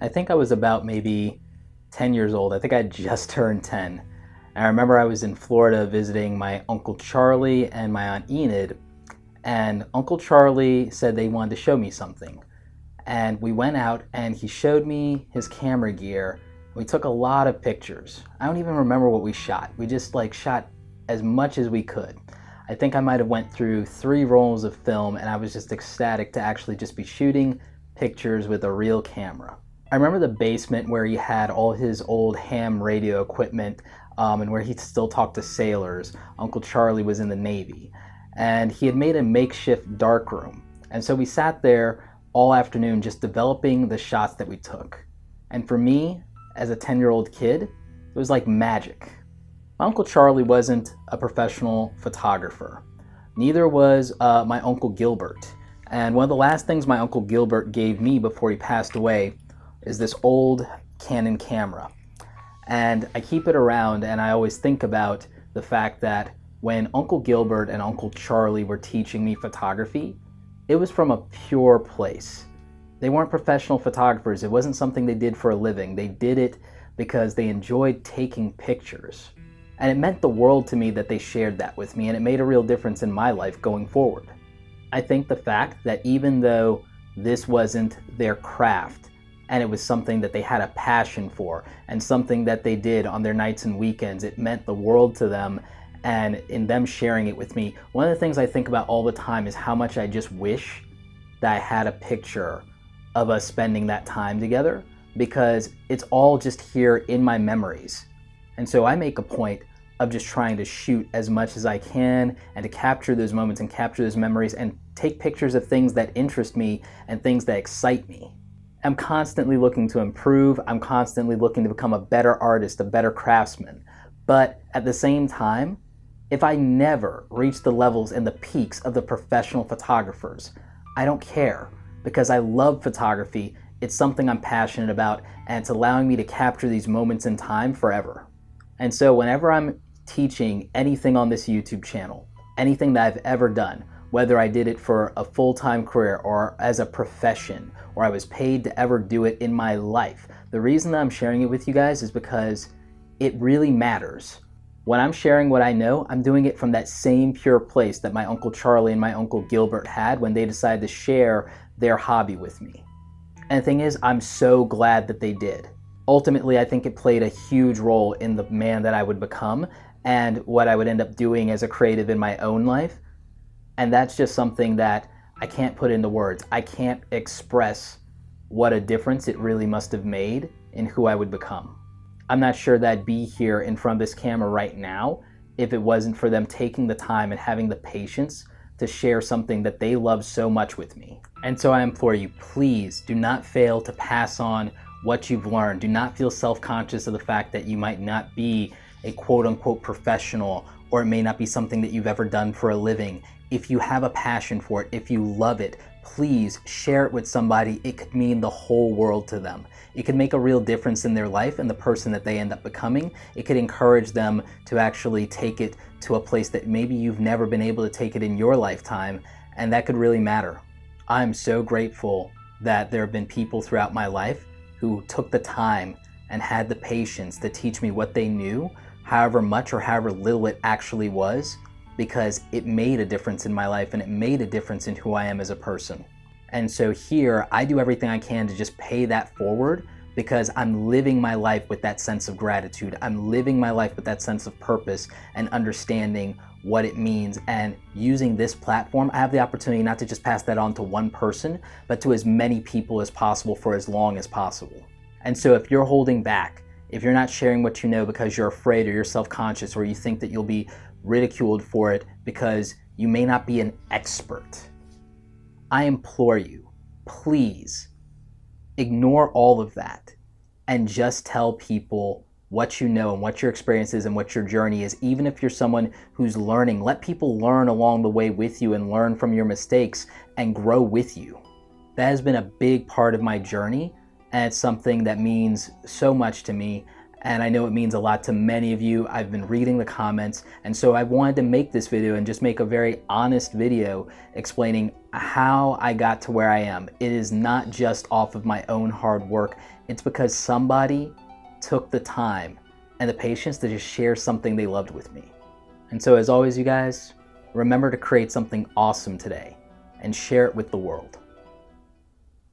I think I was about maybe 10 years old. I think I had just turned 10. And I remember I was in Florida visiting my Uncle Charlie and my Aunt Enid, and Uncle Charlie said they wanted to show me something. And we went out and he showed me his camera gear. We took a lot of pictures. I don't even remember what we shot. We just shot as much as we could. I think I might have went through 3 rolls of film, and I was just ecstatic to actually just be shooting pictures with a real camera. I remember the basement where he had all his old ham radio equipment, and where he still talked to sailors. Uncle Charlie was in the Navy, and he had made a makeshift darkroom. And so we sat there all afternoon just developing the shots that we took. And for me, as a 10-year-old kid, it was like magic. My Uncle Charlie wasn't a professional photographer. Neither was my Uncle Gilbert. And one of the last things my Uncle Gilbert gave me before he passed away is this old Canon camera. And I keep it around, and I always think about the fact that when Uncle Gilbert and Uncle Charlie were teaching me photography, it was from a pure place. They weren't professional photographers. It wasn't something they did for a living. They did it because they enjoyed taking pictures. And it meant the world to me that they shared that with me, and it made a real difference in my life going forward. I think the fact that even though this wasn't their craft, and it was something that they had a passion for, and something that they did on their nights and weekends, it meant the world to them, and in them sharing it with me, one of the things I think about all the time is how much I just wish that I had a picture of us spending that time together, because it's all just here in my memories. And so I make a point of just trying to shoot as much as I can and to capture those moments and capture those memories and take pictures of things that interest me and things that excite me. I'm constantly looking to improve. I'm constantly looking to become a better artist, a better craftsman. But at the same time, if I never reach the levels and the peaks of the professional photographers, I don't care, because I love photography. It's something I'm passionate about, and it's allowing me to capture these moments in time forever. And so whenever I'm teaching anything on this YouTube channel, anything that I've ever done, whether I did it for a full-time career or as a profession, or I was paid to ever do it in my life, the reason that I'm sharing it with you guys is because it really matters. When I'm sharing what I know, I'm doing it from that same pure place that my Uncle Charlie and my Uncle Gilbert had when they decided to share their hobby with me. And the thing is, I'm so glad that they did. Ultimately, I think it played a huge role in the man that I would become and what I would end up doing as a creative in my own life. And that's just something that I can't put into words. I can't express what a difference it really must have made in who I would become. I'm not sure that I'd be here in front of this camera right now if it wasn't for them taking the time and having the patience to share something that they love so much with me. And so I implore you, please do not fail to pass on what you've learned. Do not feel self-conscious of the fact that you might not be a quote-unquote professional, or it may not be something that you've ever done for a living. If you have a passion for it, if you love it, please share it with somebody. It could mean the whole world to them. It could make a real difference in their life and the person that they end up becoming. It could encourage them to actually take it to a place that maybe you've never been able to take it in your lifetime, and that could really matter. I'm so grateful that there have been people throughout my life who took the time and had the patience to teach me what they knew, however much or however little it actually was, because it made a difference in my life and it made a difference in who I am as a person. And so here, I do everything I can to just pay that forward, because I'm living my life with that sense of gratitude. I'm living my life with that sense of purpose and understanding what it means. And using this platform, I have the opportunity not to just pass that on to one person, but to as many people as possible for as long as possible. And so if you're holding back, if you're not sharing what you know because you're afraid or you're self-conscious, or you think that you'll be ridiculed for it because you may not be an expert, I implore you, please ignore all of that and just tell people what you know and what your experience is and what your journey is. Even if you're someone who's learning, let people learn along the way with you and learn from your mistakes and grow with you. That has been a big part of my journey, and it's something that means so much to me. and I know it means a lot to many of you. I've been reading the comments, and so I wanted to make this video and just make a very honest video explaining how I got to where I am. It is not just off of my own hard work. It's because somebody took the time and the patience to just share something they loved with me. And so as always, you guys, remember to create something awesome today and share it with the world.